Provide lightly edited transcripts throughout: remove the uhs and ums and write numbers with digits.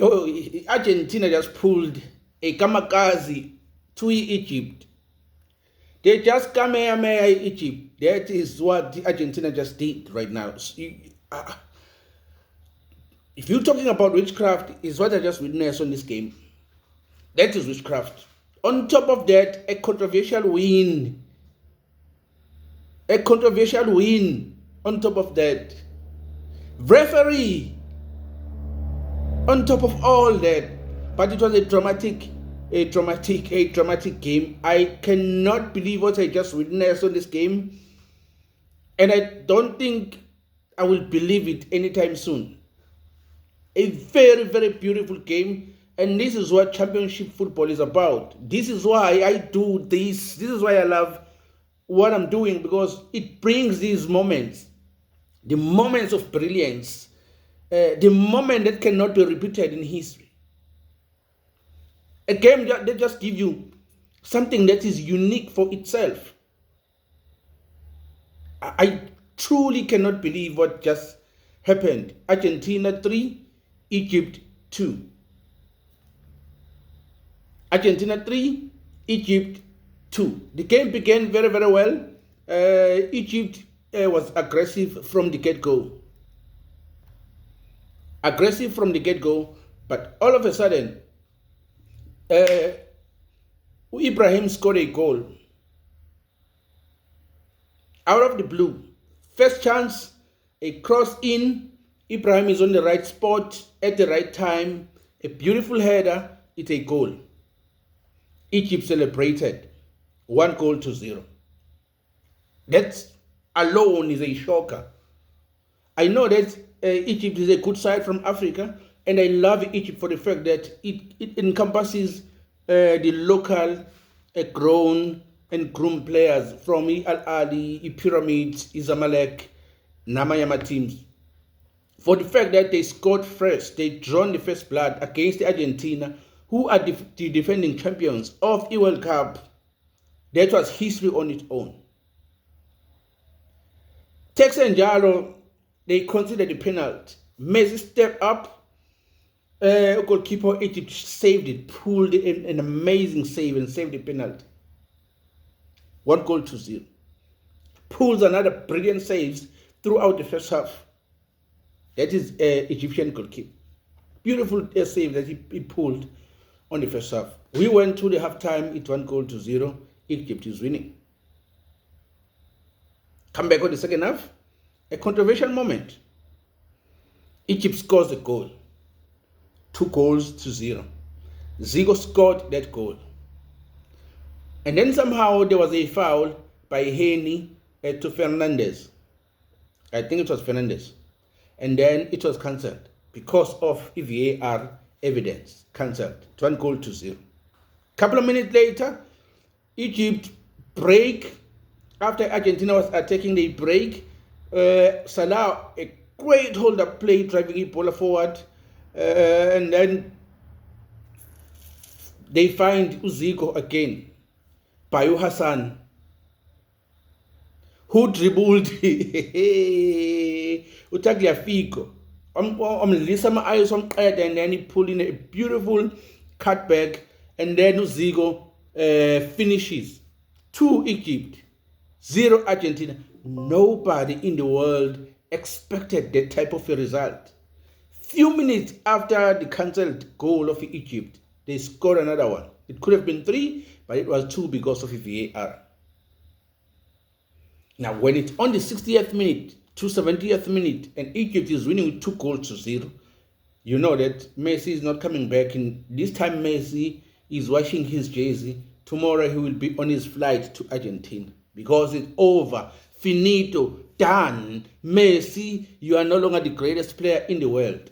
Argentina just pulled a kamikaze to Egypt. They just kamehameha Egypt. That is what Argentina just did right now. If you're talking about witchcraft, is what I just witnessed on this game. That is witchcraft. On top of that, a controversial win. A controversial win on top of that. Referee on top of all that. But it was a dramatic game. I cannot believe what I just witnessed on this game. And I don't think I will believe it anytime soon. A very, very beautiful game. And this is what championship football is about. This is why I do this. This is why I love what I'm doing, because it brings these moments, the moments of brilliance, the moment that cannot be repeated in history. A game that just give you something that is unique for itself. I truly cannot believe what just happened. Argentina 3, Egypt 2. Argentina 3, Egypt 2. The game began very, very well. Egypt was aggressive from the get-go. Aggressive from the get-go, but all of a sudden, Ibrahim scored a goal. Out of the blue. First chance, a cross in. Ibrahim is on the right spot at the right time. A beautiful header. It's a goal. Egypt celebrated 1-0. That alone is a shocker. I know that Egypt is a good side from Africa, and I love Egypt for the fact that it encompasses the local grown and groomed players from Al Ahly, Pyramids, Zamalek, Namayama teams. For the fact that they scored first, they drawn the first blood against Argentina, who are the defending champions of the World Cup. That was history on its own. Tex and Jalo, they considered the penalty. Messi stepped up. Goalkeeper Egypt saved it, pulled an amazing save and saved the penalty. 1-0. Pulls another brilliant saves throughout the first half. That is Egyptian goalkeeper. Beautiful save that he pulled on the first half. We went to the halftime, it's 1-0. Egypt is winning. Come back on the second half. A controversial moment. Egypt scores a goal. 2-0. Zico scored that goal. And then somehow there was a foul by Henny to Fernandez. I think it was Fernandez. And then it was cancelled because of VAR evidence. Cancelled. 1-0. Couple of minutes later, Egypt break. After Argentina was attacking, they break. Salah, a great hold-up play, driving the ball forward. And then they find Zico again. Bayu Hassan, who dribbled Utagliafico. Lisa my eyes on and then he pulled in a beautiful cutback, and then Zico finishes. 2 Egypt, 0 Argentina. Nobody in the world expected that type of a result. Few minutes after the cancelled goal of Egypt, they scored another one. It could have been 3, but it was 2 because of VAR. Now, when it's on the 60th minute to 70th minute and Egypt is winning 2-0, you know that Messi is not coming back. In this time, Messi is washing his jersey. Tomorrow, he will be on his flight to Argentina because it's over. Finito, done. Messi, you are no longer the greatest player in the world.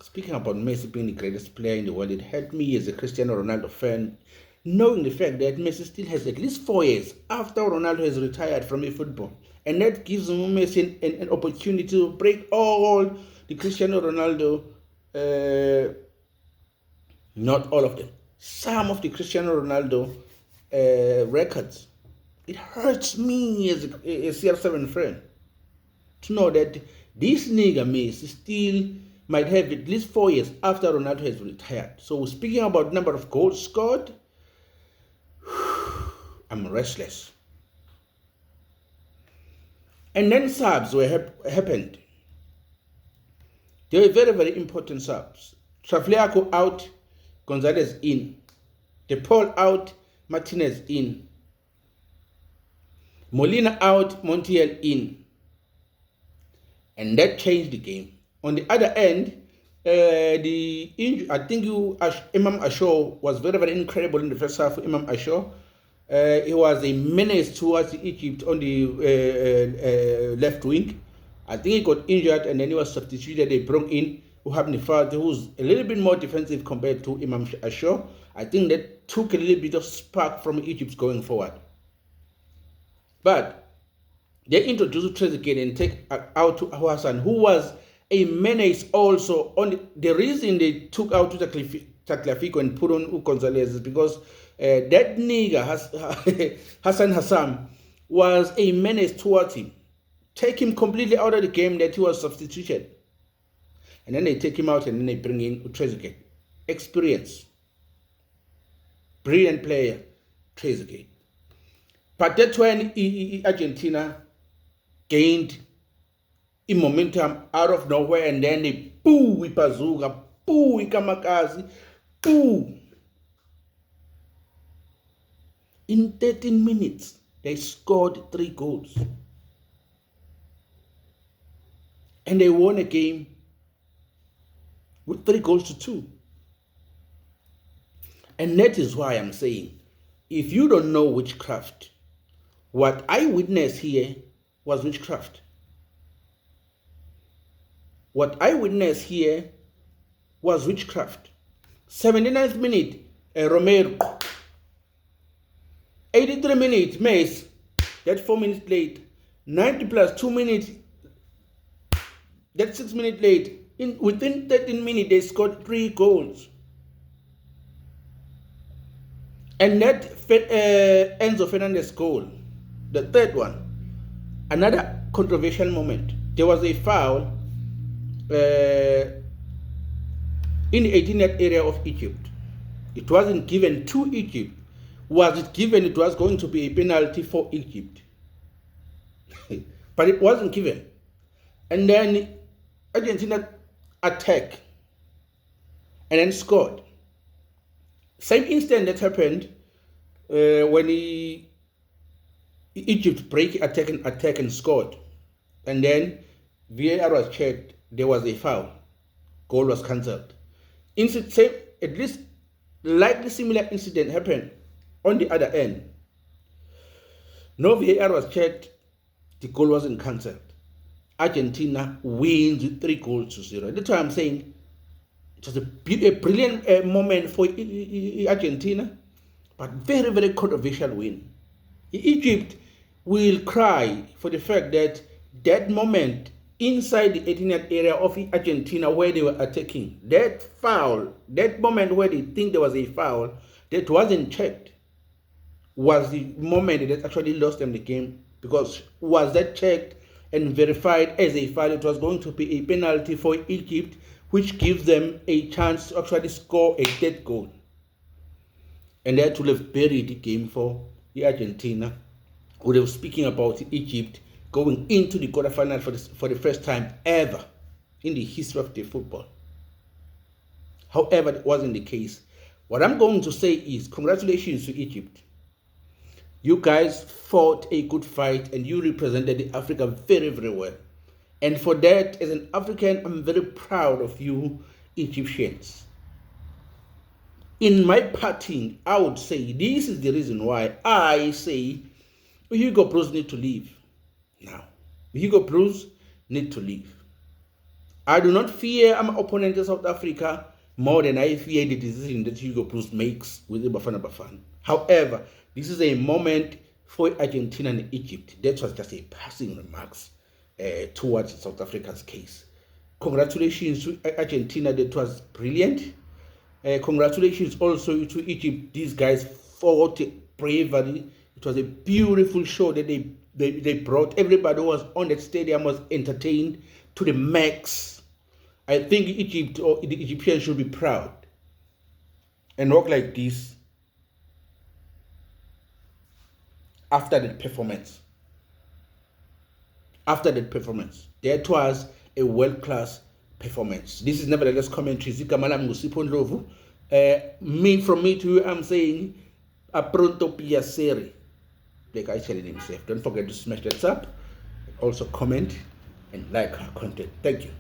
Speaking about Messi being the greatest player in the world, it hurt me as a Cristiano Ronaldo fan, knowing the fact that Messi still has at least 4 years after Ronaldo has retired from football. And that gives Messi an opportunity to break all the Cristiano Ronaldo, not all of them, some of the Cristiano Ronaldo records. It hurts me as a CR7 friend to know that this nigga Messi still might have at least 4 years after Ronaldo has retired. So speaking about number of goals scored, I'm restless. And then subs happened. They were very, very important subs. Trafliaco out, Gonzalez in. De Paul out, Martinez in. Molina out, Montiel in. And that changed the game. On the other end, I think Imam Ashaw was very, very incredible in the first half. Imam Ashaw, he was a menace towards Egypt on the left wing. I think he got injured and then he was substituted. They brought in Uhabni Fad, who's a little bit more defensive compared to Imam Ashaw. I think that took a little bit of spark from Egypt going forward. But they introduced Trezeguet and take out to Hassan, who was a menace also. The reason they took out Tagliafico and put on Gonzalez is because that nigga, Hassan, was a menace towards him. Take him completely out of the game that he was substituted. And then they take him out and then they bring in Trezeguet. Experience. Brilliant player, Trezeguet. But that's when Argentina gained in momentum out of nowhere, and then they boo Ipazuga, boo Ikamakazi, boo. In 13 minutes, they scored 3 goals. And they won a game with 3 goals to 2. And that is why I'm saying, if you don't know witchcraft, what I witnessed here was witchcraft. What I witnessed here was witchcraft. 79th minute, Romero. 83 minutes, Mace. That's 4 minutes late. 90 plus 2 minutes. That's 6 minutes late. Within 13 minutes, they scored 3 goals. And that Enzo Fernandez goal, the third one, another controversial moment. There was a foul in the 18th area of Egypt. It wasn't given to Egypt. Was it given, it was going to be a penalty for Egypt. But it wasn't given. And then Argentina attacked and then scored. Same instant that happened when Egypt break attack and scored. And then VAR was checked, there was a foul. Goal was cancelled. At least likely similar incident happened on the other end. No VAR was checked, the goal wasn't cancelled. Argentina wins with 3 goals to 0. That's why I'm saying it was a brilliant moment for Argentina, but very, very controversial win. Egypt will cry for the fact that that moment inside the 18th area of Argentina where they were attacking, that foul, that moment where they think there was a foul that wasn't checked, was the moment that actually lost them the game, because was that checked and verified as a foul, it was going to be a penalty for Egypt, which gives them a chance to actually score a 3rd goal. And that would have buried the game for the Argentina. We were speaking about Egypt going into the quarterfinal for the first time ever in the history of the football. However, it wasn't the case. What I'm going to say is congratulations to Egypt. You guys fought a good fight and you represented Africa very, very well. And for that, as an African, I'm very proud of you, Egyptians. In my parting, I would say this is the reason why I say Hugo Broos need to leave. Now, Hugo Broos need to leave. I do not fear my opponent in South Africa more than I fear the decision that Hugo Broos makes with Bafana. However, this is a moment for Argentina and Egypt. That was just a passing remarks towards South Africa's case. Congratulations to Argentina, that was brilliant. Congratulations also to Egypt. These guys fought bravely. It was a beautiful show that they brought. Everybody who was on that stadium was entertained to the max. I think Egypt or the Egyptians should be proud and walk like this after that performance. After that performance, that was a world-class performance. This is nevertheless commentary. From me to you, I'm saying a pronto piacere, like I tell himself. Don't forget to smash that up, also comment and like our content. Thank you.